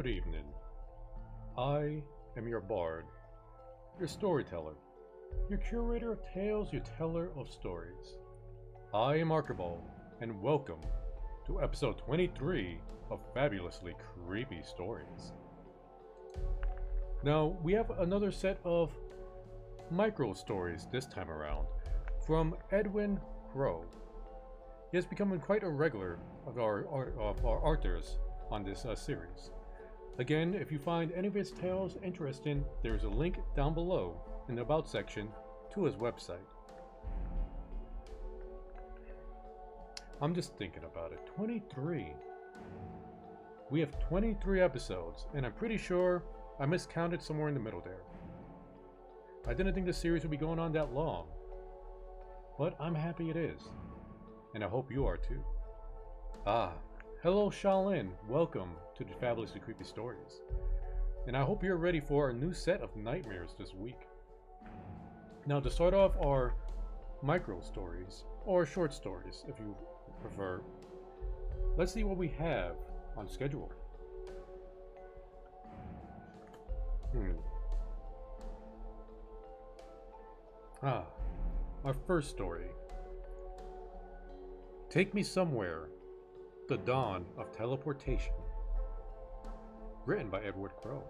Good evening. I am your bard, your storyteller, your curator of tales, your teller of stories. I am Archibald, and welcome to episode 23 of Fabulously Creepy Stories. Now, we have another set of micro stories this time around from Edwin Crow. He has become quite a regular of our authors on this series. Again, if you find any of his tales interesting, there's a link down below in the About section to his website. I'm just thinking about it. 23. We have 23 episodes, and I'm pretty sure I miscounted somewhere in the middle there. I didn't think the series would be going on that long, but I'm happy it is, and I hope you are too. Hello Shaolin, welcome to the Fabulously Creepy Stories, and I hope you're ready for a new set of nightmares this week. Now, to start off our micro stories, or short stories if you prefer, let's see what we have on schedule. Our first story. Take Me Somewhere, The Dawn of Teleportation. Written by Edward Crow.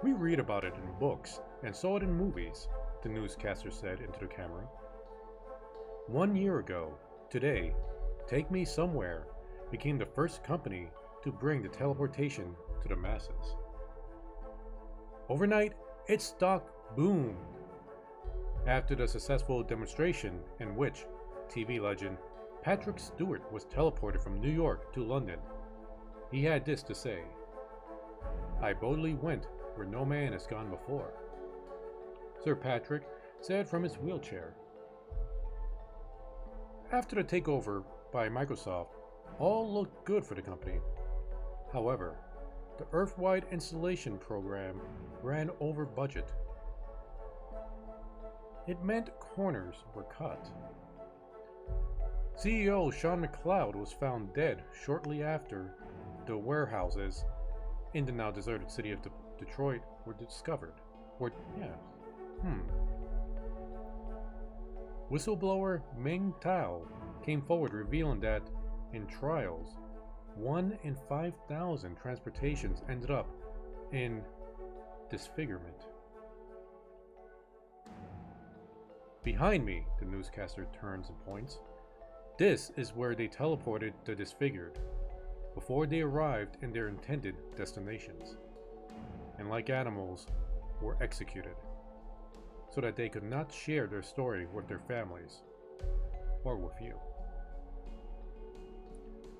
We read about it in books and saw it in movies, the newscaster said into the camera. 1 year ago, today, Take Me Somewhere became the first company to bring the teleportation to the masses. Overnight, its stock boomed after the successful demonstration in which TV legend Patrick Stewart was teleported from New York to London. He had this to say: "I boldly went where no man has gone before," Sir Patrick said from his wheelchair. After the takeover by Microsoft, all looked good for the company. However, the Earth-wide installation program ran over budget. It meant corners were cut. CEO Sean McCloud was found dead shortly after the warehouses in the now deserted city of Detroit were discovered. Whistleblower Ming Tao came forward revealing that, in trials, 1 in 5,000 transportations ended up in disfigurement. Behind me, the newscaster turns and points. This is where they teleported the disfigured before they arrived in their intended destinations, and like animals, were executed so that they could not share their story with their families or with you.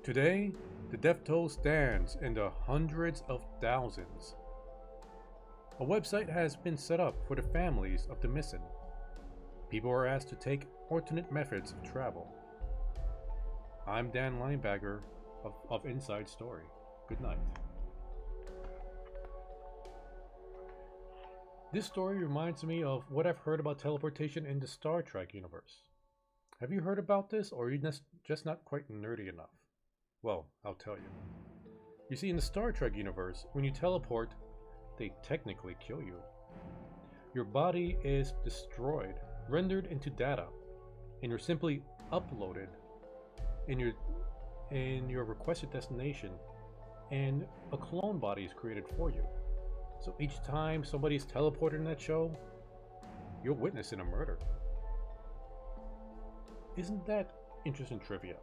Today, the death toll stands in the hundreds of thousands. A website has been set up for the families of the missing. People are asked to take alternate methods of travel. I'm Dan Linebacker of Inside Story. Good night. This story reminds me of what I've heard about teleportation in the Star Trek universe. Have you heard about this, or are you just not quite nerdy enough? Well, I'll tell you. You see, in the Star Trek universe, when you teleport, they technically kill you. Your body is destroyed, rendered into data, and you're simply uploaded in your requested destination, and a clone body is created for you. So each time somebody's teleported in that show, you're witnessing a murder. Isn't that interesting trivia?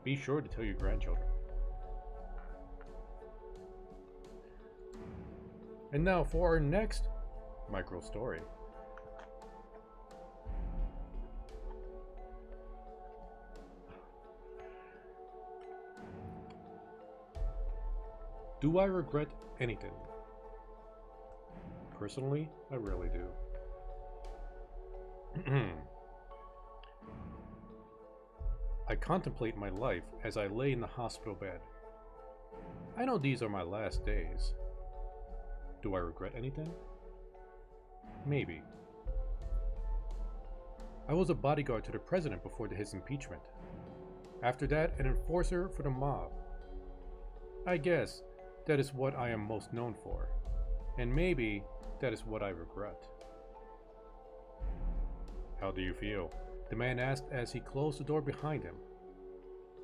Be sure to tell your grandchildren. And now for our next micro story. Do I regret anything? Personally, I really do. I contemplate my life as I lay in the hospital bed. I know these are my last days. Do I regret anything? Maybe. I was a bodyguard to the president before his impeachment. After that, an enforcer for the mob. I guess that is what I am most known for, and maybe that is what I regret. How do you feel? The man asked as he closed the door behind him.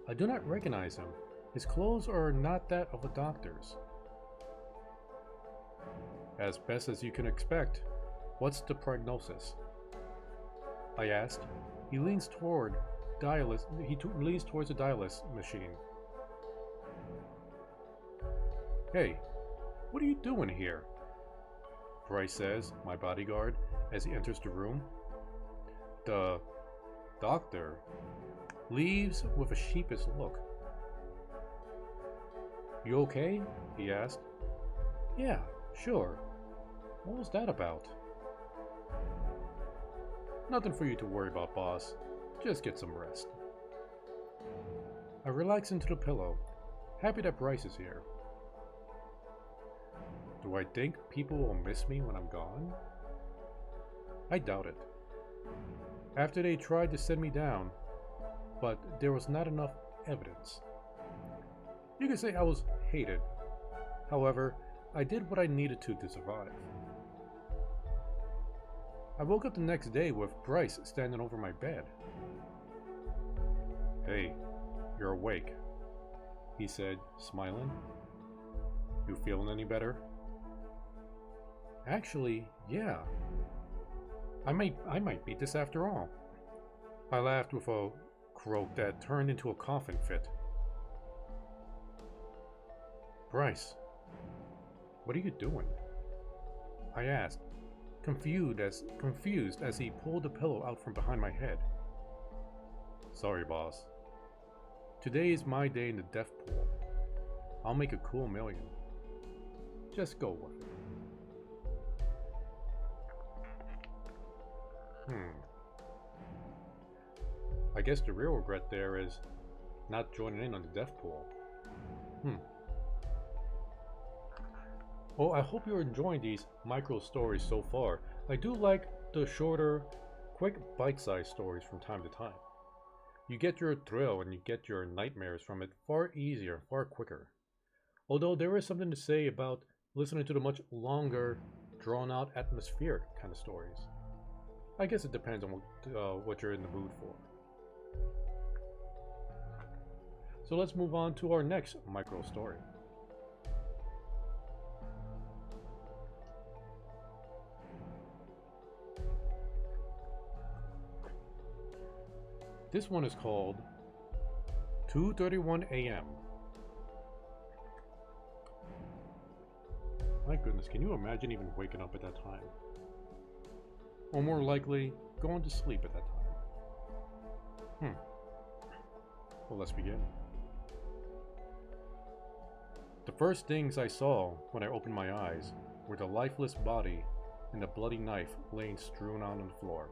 I do not recognize him. His clothes are not that of a doctor's. As best as you can expect. What's the prognosis? I asked. He leans towards the dialysis machine. Hey, what are you doing here? Bryce says, my bodyguard, as he enters the room. The doctor leaves with a sheepish look. You okay? He asked. Yeah, sure. What was that about? Nothing for you to worry about, boss. Just get some rest. I relax into the pillow, happy that Bryce is here. Do I think people will miss me when I'm gone? I doubt it. After they tried to send me down, but there was not enough evidence. You could say I was hated. However, I did what I needed to survive. I woke up the next day with Bryce standing over my bed. Hey, you're awake, he said, smiling. You feeling any better? Actually, yeah. I might beat this after all. I laughed with a croak that turned into a coughing fit. Bryce, what are you doing? I asked, confused as he pulled the pillow out from behind my head. Sorry, boss. Today is my day in the death pool. I'll make a cool million. Just go with it. I guess the real regret there is not joining in on the death pool. Well, I hope you're enjoying these micro stories so far. I do like the shorter, quick bite-sized stories from time to time. You get your thrill and you get your nightmares from it far easier, far quicker. Although there is something to say about listening to the much longer, drawn-out, atmospheric kind of stories. I guess it depends on what you're in the mood for. So let's move on to our next micro story. This one is called 2:31 a.m. My goodness, can you imagine even waking up at that time? Or more likely, going to sleep at that time. Well, let's begin. The first things I saw when I opened my eyes were the lifeless body and the bloody knife laying strewn out on the floor.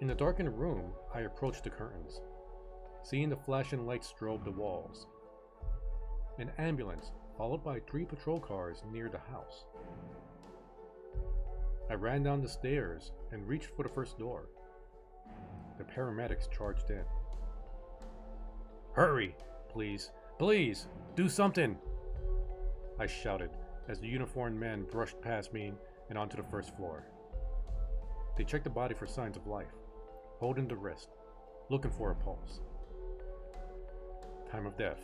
In the darkened room, I approached the curtains, seeing the flashing lights strobe the walls. An ambulance, followed by 3 patrol cars near the house. I ran down the stairs and reached for the first door. The paramedics charged in. Hurry, please, please, do something! I shouted as the uniformed men brushed past me and onto the first floor. They checked the body for signs of life, holding the wrist, looking for a pulse. Time of death,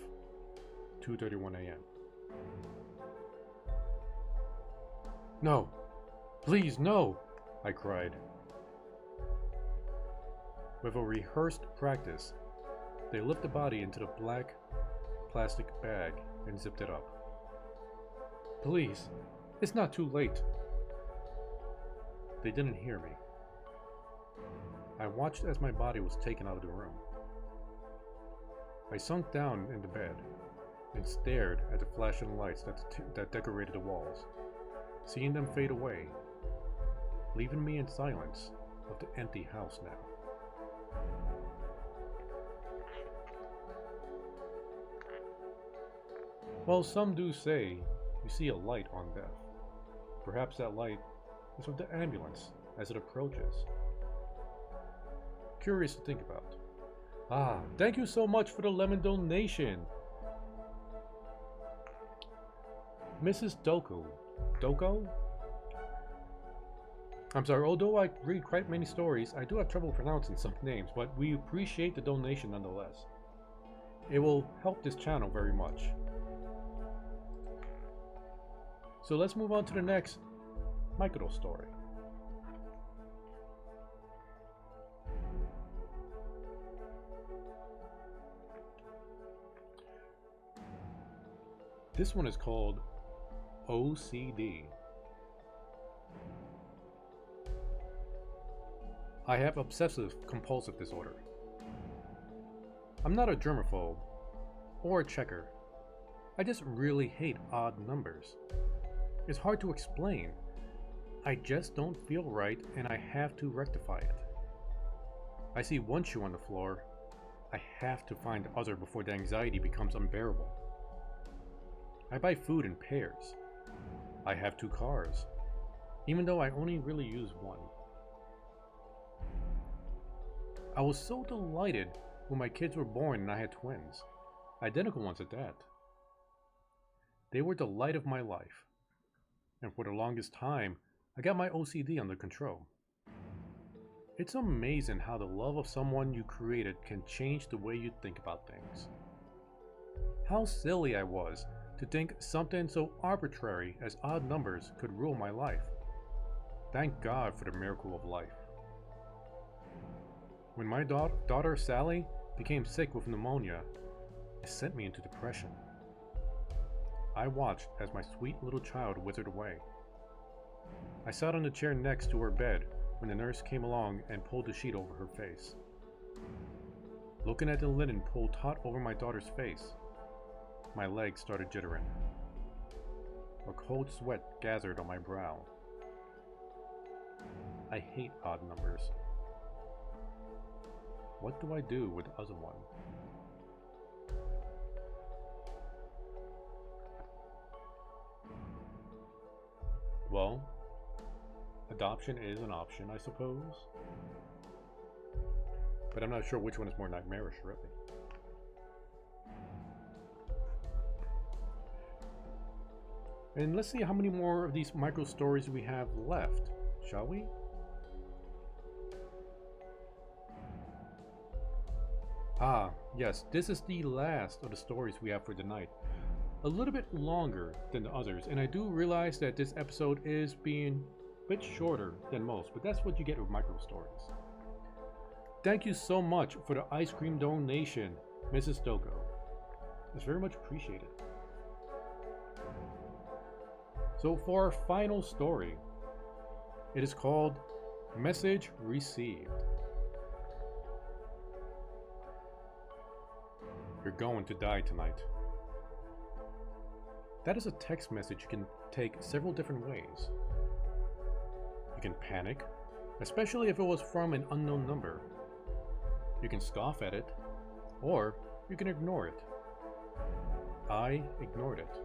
2:31 a.m. No! Please, no! I cried. With a rehearsed practice, they lifted the body into the black plastic bag and zipped it up. Please, it's not too late. They didn't hear me. I watched as my body was taken out of the room. I sunk down in the bed and stared at the flashing lights that decorated the walls, seeing them fade away, leaving me in silence of the empty house now. Well, some do say you see a light on death. Perhaps that light is of the ambulance as it approaches. Curious to think about. Ah, thank you so much for the lemon donation. Mrs. Doko? I'm sorry, although I read quite many stories, I do have trouble pronouncing some names, but we appreciate the donation nonetheless. It will help this channel very much. So let's move on to the next Michael story. This one is called OCD. I have obsessive compulsive disorder. I'm not a germaphobe or a checker. I just really hate odd numbers. It's hard to explain. I just don't feel right and I have to rectify it. I see one shoe on the floor. I have to find the other before the anxiety becomes unbearable. I buy food in pairs. I have 2 cars, even though I only really use one. I was so delighted when my kids were born and I had twins, identical ones at that. They were the light of my life, and for the longest time, I got my OCD under control. It's amazing how the love of someone you created can change the way you think about things. How silly I was to think something so arbitrary as odd numbers could rule my life. Thank God for the miracle of life. When my daughter Sally became sick with pneumonia, it sent me into depression. I watched as my sweet little child withered away. I sat on the chair next to her bed when the nurse came along and pulled the sheet over her face. Looking at the linen pulled taut over my daughter's face, my legs started jittering. A cold sweat gathered on my brow. I hate odd numbers. What do I do with the other one? Well, adoption is an option, I suppose. But I'm not sure which one is more nightmarish, really. And let's see how many more of these micro stories we have left, shall we? Ah, yes, this is the last of the stories we have for tonight. A little bit longer than the others, and I do realize that this episode is being a bit shorter than most, but that's what you get with micro stories. Thank you so much for the ice cream donation, Mrs. Doko. It's very much appreciated. So for our final story, it is called Message Received. You're going to die tonight. That is a text message you can take several different ways. You can panic, especially if it was from an unknown number. You can scoff at it, or you can ignore it. I ignored it.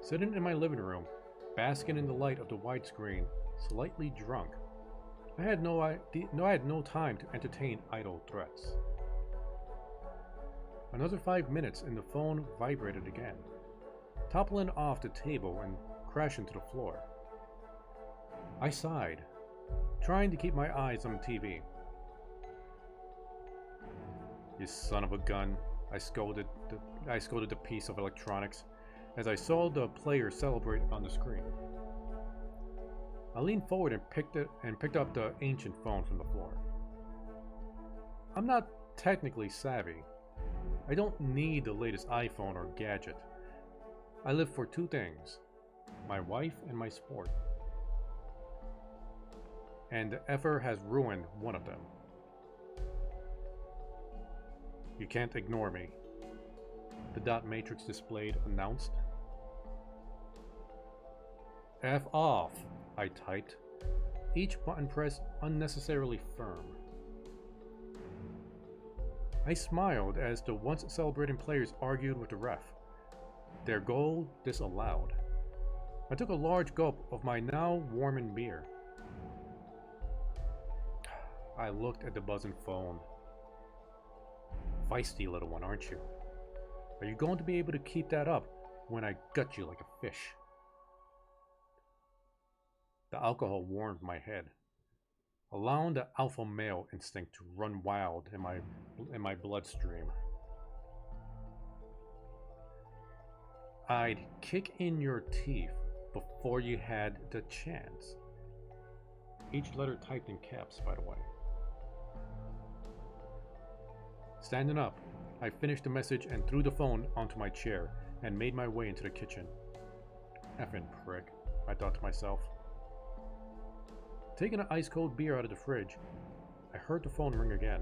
Sitting in my living room, basking in the light of the widescreen, slightly drunk, I had no time to entertain idle threats. Another 5 minutes and the phone vibrated again, toppling off the table and crashing to the floor. I sighed, trying to keep my eyes on the TV. You son of a gun, I scolded the piece of electronics as I saw the player celebrate on the screen. I leaned forward and picked up the ancient phone from the floor. I'm not technically savvy. I don't need the latest iPhone or gadget. I live for 2 things, my wife and my sport. And the effer has ruined one of them. You can't ignore me, the dot matrix displayed announced. F off, I typed, each button press unnecessarily firm. I smiled as the once celebrating players argued with the ref, their goal disallowed. I took a large gulp of my now warming beer. I looked at the buzzing phone. Feisty little one, aren't you? Are you going to be able to keep that up when I gut you like a fish? The alcohol warmed my head, allowing the alpha male instinct to run wild in my bloodstream. I'd kick in your teeth before you had the chance. Each letter typed in caps, by the way. Standing up, I finished the message and threw the phone onto my chair and made my way into the kitchen. Effing prick, I thought to myself. Taking an ice-cold beer out of the fridge, I heard the phone ring again.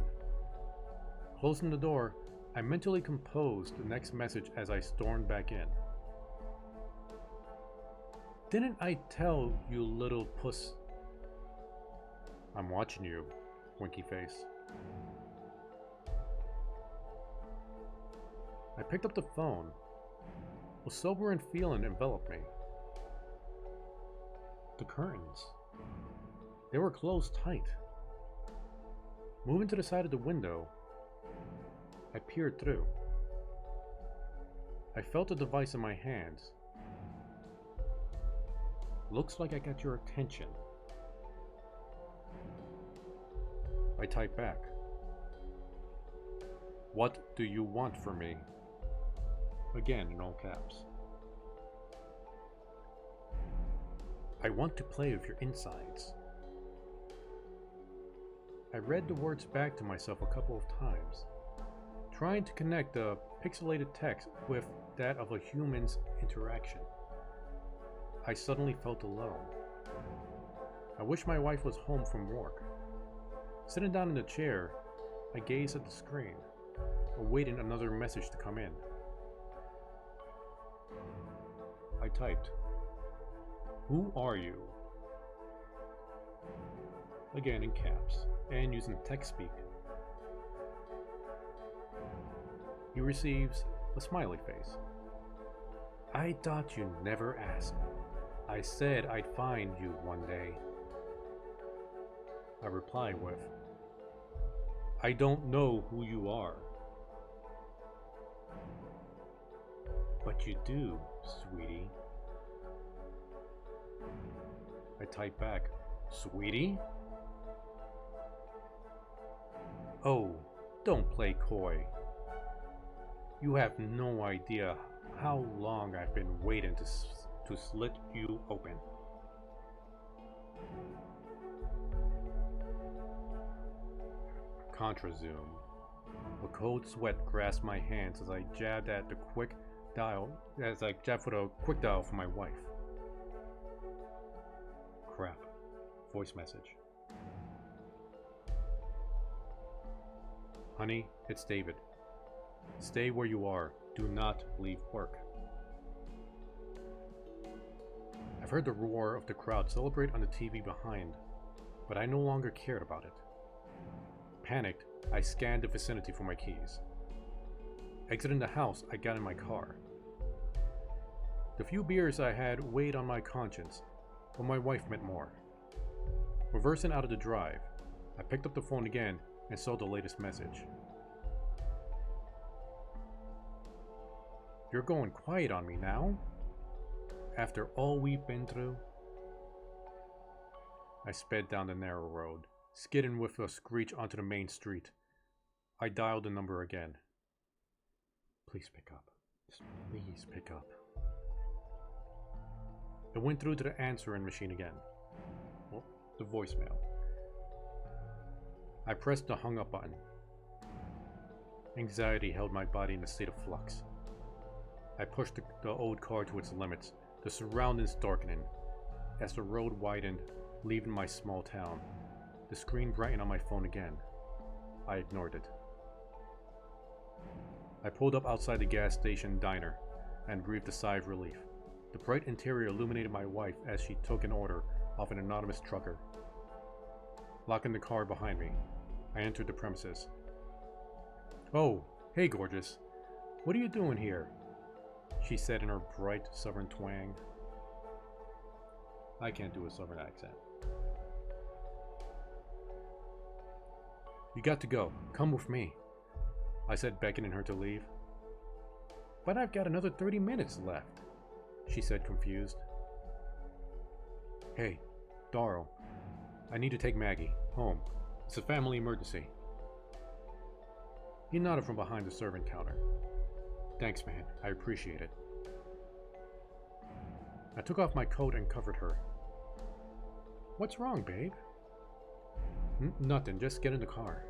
Closing the door, I mentally composed the next message as I stormed back in. Didn't I tell you, little puss? I'm watching you, winky face. I picked up the phone. A sobering feeling enveloped me. The curtains. They were closed tight. Moving to the side of the window, I peered through. I felt the device in my hands. Looks like I got your attention. I typed back. What do you want from me? Again in all caps. I want to play with your insides. I read the words back to myself a couple of times, trying to connect the pixelated text with that of a human's interaction. I suddenly felt alone. I wish my wife was home from work. Sitting down in the chair, I gazed at the screen, awaiting another message to come in. I typed, "Who are you?" Again in caps, and using text speak. He receives a smiley face. I thought you'd never ask. I said I'd find you one day. I reply with, I don't know who you are. But you do, sweetie. I type back, sweetie? Oh, don't play coy. You have no idea how long I've been waiting to slit you open. Contra zoom. A cold sweat grasped my hands as I jabbed for a quick dial for my wife. Crap. Voice message. Honey, it's David. Stay where you are. Do not leave work. I've heard the roar of the crowd celebrate on the TV behind, but I no longer cared about it. Panicked, I scanned the vicinity for my keys. Exiting the house, I got in my car. The few beers I had weighed on my conscience, but my wife meant more. Reversing out of the drive, I picked up the phone again and saw the latest message. You're going quiet on me now? After all we've been through? I sped down the narrow road, skidding with a screech onto the main street. I dialed the number again. Please pick up. Please pick up. It went through to the answering machine again. Well, the voicemail. I pressed the hung up button. Anxiety held my body in a state of flux. I pushed the old car to its limits, the surroundings darkening. As the road widened, leaving my small town, the screen brightened on my phone again. I ignored it. I pulled up outside the gas station diner and breathed a sigh of relief. The bright interior illuminated my wife as she took an order off an anonymous trucker. Locking the car behind me, I entered the premises. Oh, hey gorgeous. What are you doing here? She said in her bright southern twang. I can't do a southern accent. You got to go. Come with me. I said, beckoning her to leave. But I've got another 30 minutes left, she said, confused. Hey, Darryl, I need to take Maggie home. It's a family emergency. He nodded from behind the servant counter. Thanks, man. I appreciate it. I took off my coat and covered her. What's wrong, babe? Nothing. Just get in the car.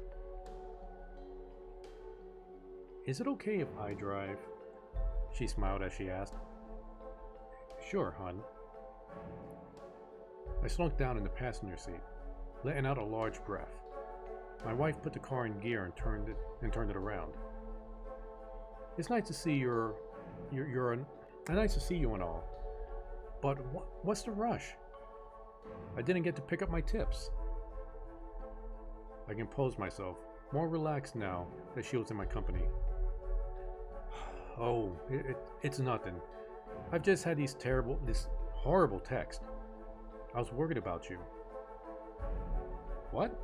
Is it okay if I drive? She smiled as she asked. Sure, hon. I slunk down in the passenger seat, letting out a large breath. My wife put the car in gear and turned it around. It's nice to see nice to see you and all. But what's the rush? I didn't get to pick up my tips. I composed myself, more relaxed now that she was in my company. Oh, it's nothing. I've just had this horrible text. I was worried about you. What?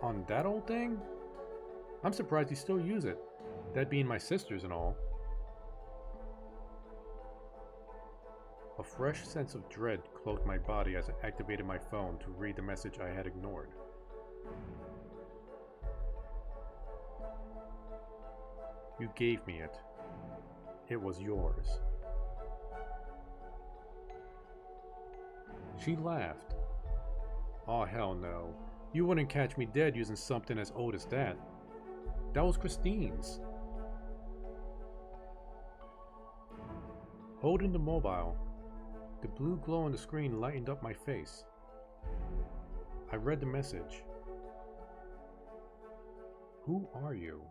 On that old thing? I'm surprised you still use it. That being my sister's and all. A fresh sense of dread cloaked my body as I activated my phone to read the message I had ignored. You gave me it. It was yours. She laughed. Oh, hell no. You wouldn't catch me dead using something as old as that. That was Christine's. Holding the mobile, the blue glow on the screen lightened up my face. I read the message. Who are you?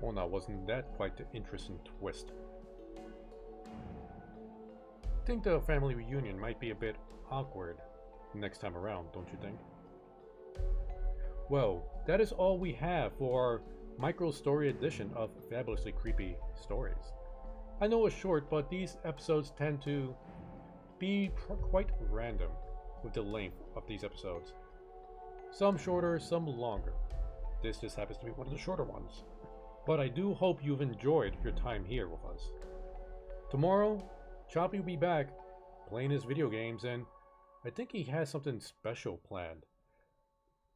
Well, now, wasn't that quite the interesting twist? I think the family reunion might be a bit awkward next time around, don't you think? Well, that is all we have for our micro story edition of Fabulously Creepy Stories. I know it's short, but these episodes tend to be quite random with the length of these episodes. Some shorter, some longer. This just happens to be one of the shorter ones. But I do hope you've enjoyed your time here with us. Tomorrow, Choppy will be back playing his video games, and I think he has something special planned.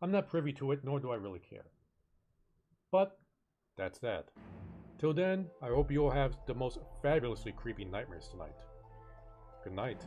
I'm not privy to it, nor do I really care. But that's that. Till then, I hope you all have the most fabulously creepy nightmares tonight. Good night.